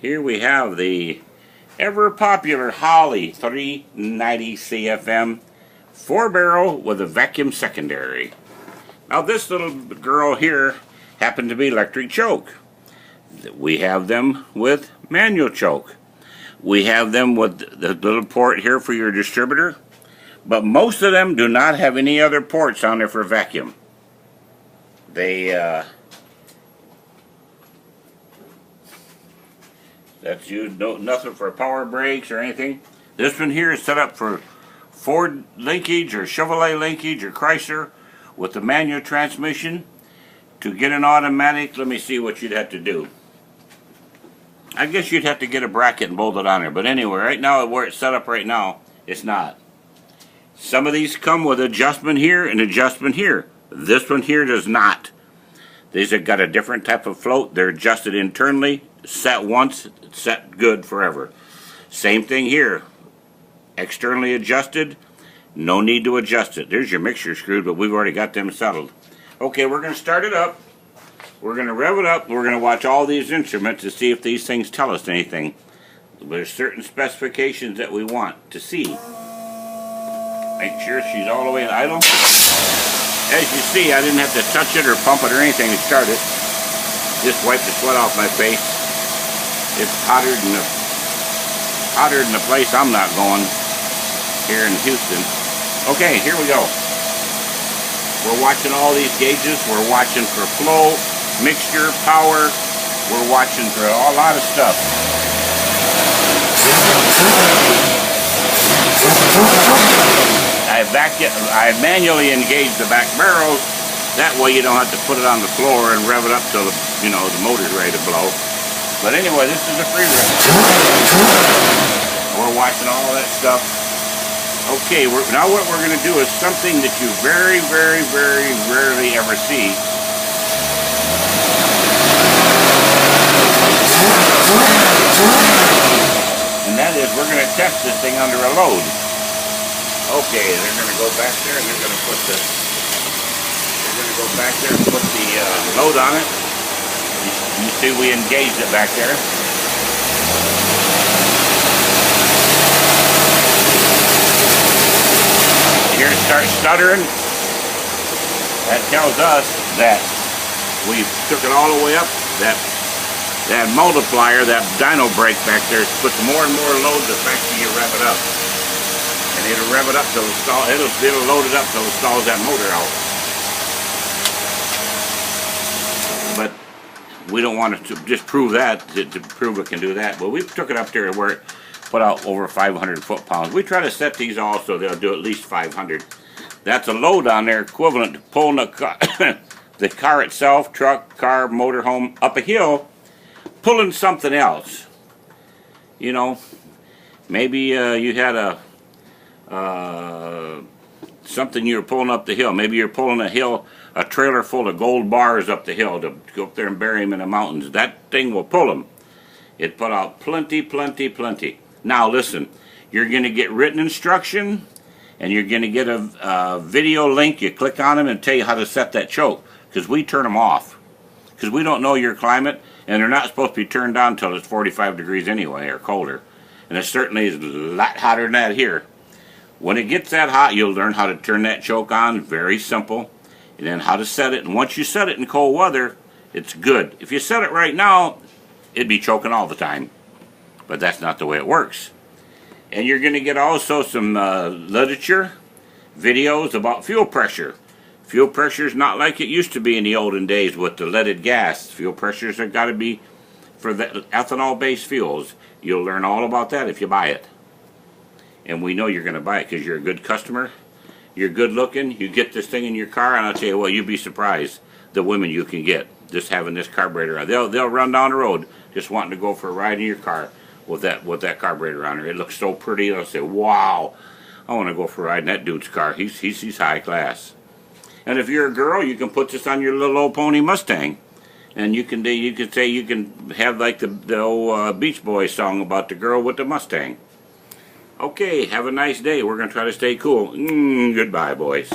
Here we have the ever popular Holley 390 CFM 4-barrel with a vacuum secondary. Now this little girl here happened to be electric choke. We have them with manual choke. We have them with the little port here for your distributor, but most of them do not have any other ports on there for vacuum. That's used, nothing for power brakes or anything. This one here is set up for Ford linkage or Chevrolet linkage or Chrysler with the manual transmission. To get an automatic, let me see what you'd have to do. I guess you'd have to get a bracket and bolt it on there. But anyway, right now, where it's set up right now, it's not. Some of these come with adjustment here and adjustment here. This one here does not. These have got a different type of float. They're adjusted internally. Set once, set good forever. Same thing here. Externally adjusted. No need to adjust it. There's your mixture screws, but we've already got them settled. Okay, we're going to start it up. We're going to rev it up. We're going to watch all these instruments to see if these things tell us anything. There's certain specifications that we want to see. Make sure she's all the way in idle. As you see, I didn't have to touch it or pump it or anything to start it. Just wipe the sweat off my face. It's hotter than the place I'm not going here in Houston. Okay, here we go. We're watching all these gauges. We're watching for flow, mixture, power. We're watching for a lot of stuff. I manually engage the back barrels. That way you don't have to put it on the floor and rev it up till the motor's ready to blow. But anyway, this is a free rev. We're watching all of that stuff. Okay, now what we're going to do is something that you very, very, very rarely ever see. And that is, we're going to test this thing under a load. Okay, they're going to go back there and they're going to put the load on it. You see we engaged it back there. Here it starts stuttering. That tells us that we took it all the way up. That multiplier, that dyno brake back there, puts more and more load the faster you rev it up. And it'll rev it up till it stalls. It'll load it up till it stalls that motor out. But we don't want to just prove that, to prove it can do that. But we took it up there where it put out over 500 foot-pounds. We try to set these all so they'll do at least 500. That's a load on there equivalent to pulling the car, the car itself, truck, car, motorhome, up a hill, pulling something else. You know, maybe you had something you were pulling up the hill. Maybe you're pulling a trailer full of gold bars up the hill to go up there and bury them in the mountains. That thing will pull them. It put out plenty, plenty, plenty. Now listen, you're going to get written instruction, and you're going to get a video link. You click on them and tell you how to set that choke, because we turn them off. Because we don't know your climate, and they're not supposed to be turned on until it's 45 degrees anyway, or colder. And it certainly is a lot hotter than that here. When it gets that hot, you'll learn how to turn that choke on. Very simple. And then how to set it. And once you set it in cold weather, it's good. If you set it right now, it'd be choking all the time. But that's not the way it works. And you're going to get also some literature, videos about fuel pressure. Fuel pressure is not like it used to be in the olden days with the leaded gas. Fuel pressures have got to be for the ethanol-based fuels. You'll learn all about that if you buy it. And we know you're going to buy it because you're a good customer. You're good looking. You get this thing in your car, and I'll tell you what, you'd be surprised the women you can get just having this carburetor on. They'll run down the road just wanting to go for a ride in your car with that carburetor on there. It looks so pretty. They'll say, "Wow, I want to go for a ride in that dude's car. He's high class." And if you're a girl, you can put this on your little old pony Mustang, and you can have like the old Beach Boys song about the girl with the Mustang. Okay, have a nice day. We're going to try to stay cool. Goodbye, boys.